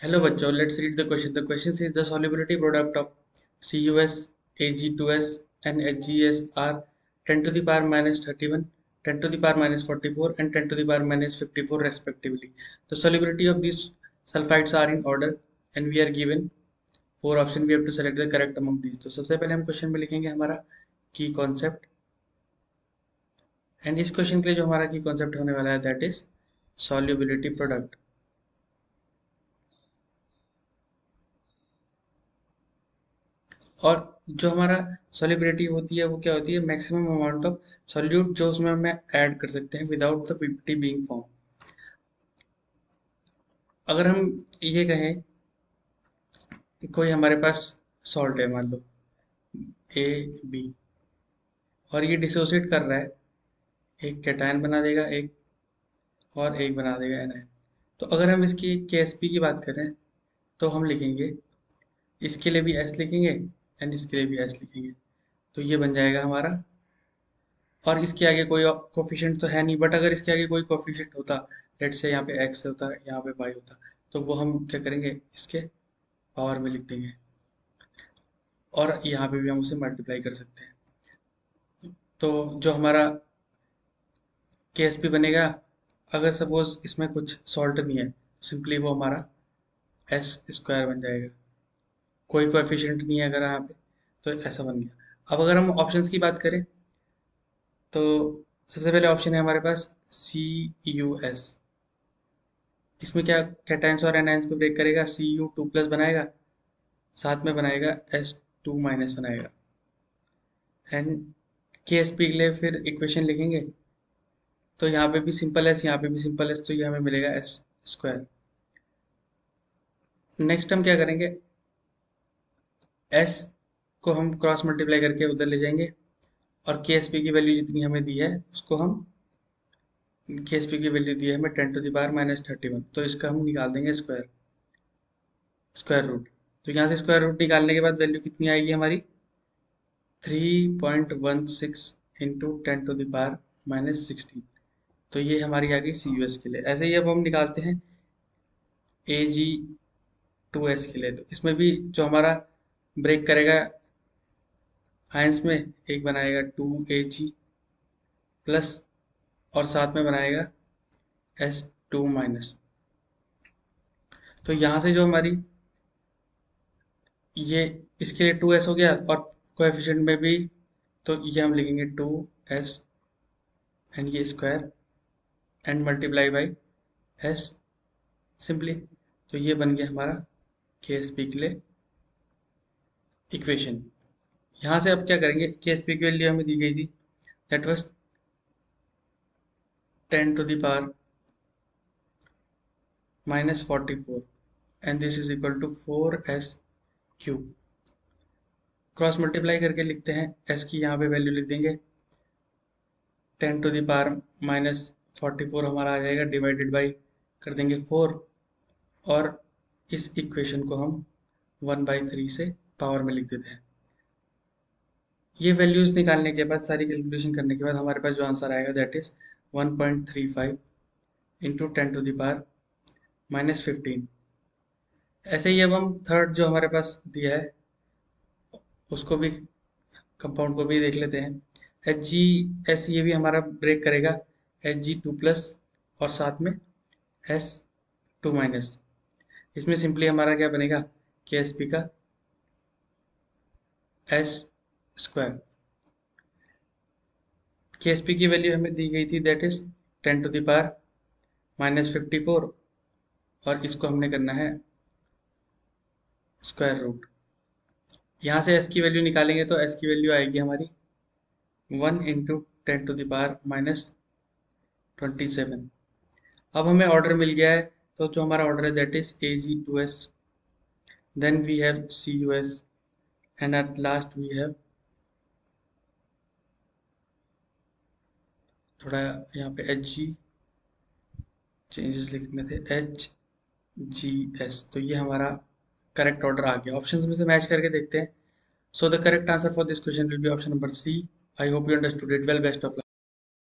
Hello बच्चों, let's read the question. The question says the solubility product of CuS, Ag2S and HgS are 10 to the power minus 31, 10 to the power minus 44 and 10 to the power minus 54 respectively. The solubility of these sulfides are in order and we are given four options. We have to select the correct among these. तो सबसे पहले हम question में लिखेंगे हमारा की concept and इस question के लिए जो हमारा की कॉन्सेप्ट होने वाला है दैट इज सॉल्युबिलिटी प्रोडक्ट। और जो हमारा सॉल्युबिलिटी होती है वो क्या होती है, मैक्सिमम अमाउंट ऑफ सॉल्यूट जो उसमें हम ऐड कर सकते हैं without the PPT being form. अगर हम ये कहें कोई हमारे पास सॉल्ट है, मान लो ए बी, और ये डिसोसिएट कर रहा है, एक कैटायन बना देगा एक और एक बना देगा एनायन। तो अगर हम इसकी केएसपी की बात करें तो हम लिखेंगे, इसके लिए भी एस लिखेंगे एंड इसके लिए भी एस लिखेंगे, तो ये बन जाएगा हमारा। और इसके आगे कोई कोफिशिएंट तो है नहीं, बट अगर इसके आगे कोई कोफिशिएंट होता, लेट्स से यहाँ पे एक्स होता, यहाँ पे वाई होता, तो वो हम क्या करेंगे, इसके पावर में लिख देंगे और यहाँ पे भी हम उसे मल्टीप्लाई कर सकते हैं। तो जो हमारा केएसपी बनेगा, अगर सपोज इसमें कुछ सॉल्ट नहीं है, सिंपली वो हमारा एस स्क्वायर बन जाएगा। कोई कोएफिशिएंट नहीं है अगर यहाँ पे, तो ऐसा बन गया। अब अगर हम ऑप्शंस की बात करें तो सबसे पहले ऑप्शन है हमारे पास CuS। इसमें क्या कैटायंस और एनायंस पे ब्रेक करेगा, Cu2+ बनाएगा, साथ में बनाएगा S2- बनाएगा। एंड KSP के लिए फिर इक्वेशन लिखेंगे, तो यहाँ पे भी सिंपल एस, यहाँ पे भी सिंपल एस, तो ये हमें मिलेगा एस स्क्वायर। नेक्स्ट हम क्या करेंगे, एस को हम क्रॉस मल्टीप्लाई करके उधर ले जाएंगे और KSP की वैल्यू जितनी हमें दी है उसको हम, KSP की वैल्यू दी है हमें 10 to the power minus 31, तो इसका हम निकाल देंगे स्क्वायर रूट। तो यहाँ से स्क्वायर रूट निकालने के बाद वैल्यू कितनी आएगी हमारी, 3.16 into 10 to the power minus 16। तो ये हमारी आ गई CuS के लिए। ऐसे ही अब हम निकालते हैं Ag2S के लिए, तो इसमें भी जो हमारा ब्रेक करेगा आयंस में, एक बनाएगा 2Ag प्लस और साथ में बनाएगा S2-। तो यहाँ से जो हमारी ये, इसके लिए 2s हो गया और कोएफिशिएंट में भी, तो ये हम लिखेंगे 2s एंड ये square and multiply by s simply. तो ये बन गया हमारा KSP के लिए इक्वेशन। यहाँ से अब क्या करेंगे, KSP की वैल्यू हमें दी गई थी that was 10 to the power minus 44 and this is equal to 4s cube. Cross multiply करके लिखते हैं, s की यहाँ पे वैल्यू लिख देंगे 10 to the power minus 44 हमारा आ जाएगा, डिवाइडेड बाई कर देंगे 4 और इस इक्वेशन को हम 1/3 से पावर में लिख देते हैं। ये वैल्यूज निकालने के बाद, सारी कैलकुलेशन करने के बाद हमारे पास जो आंसर आएगा that is 1.35 into 10 to the power minus 15। ऐसे ही अब हम थर्ड जो हमारे पास दिया है उसको भी, कंपाउंड को भी देख लेते हैं। HgS ये भी हमारा ब्रेक करेगा Hg2+ और साथ में S2-। इसमें सिंपली हमारा क्या बनेगा, KSP का S स्क्वायर। KSP की वैल्यू हमें दी गई थी that is 10 to the power minus 54 और इसको हमने करना है स्क्वायर रूट। यहाँ से S की वैल्यू निकालेंगे तो S की वैल्यू आएगी हमारी 1 into 10 to the power minus 27। अब हमें ऑर्डर मिल गया है, तो जो हमारा ऑर्डर है that is Ag2S, then we have CuS and at last we have, थोड़ा यहाँ पे Hg चेंजेस लिखने थे, HgS। तो ये हमारा करेक्ट ऑर्डर आ गया। ऑप्शंस में से मैच करके देखते हैं। So the correct answer for this question will be option number C। I hope you understood it well. Best of luck.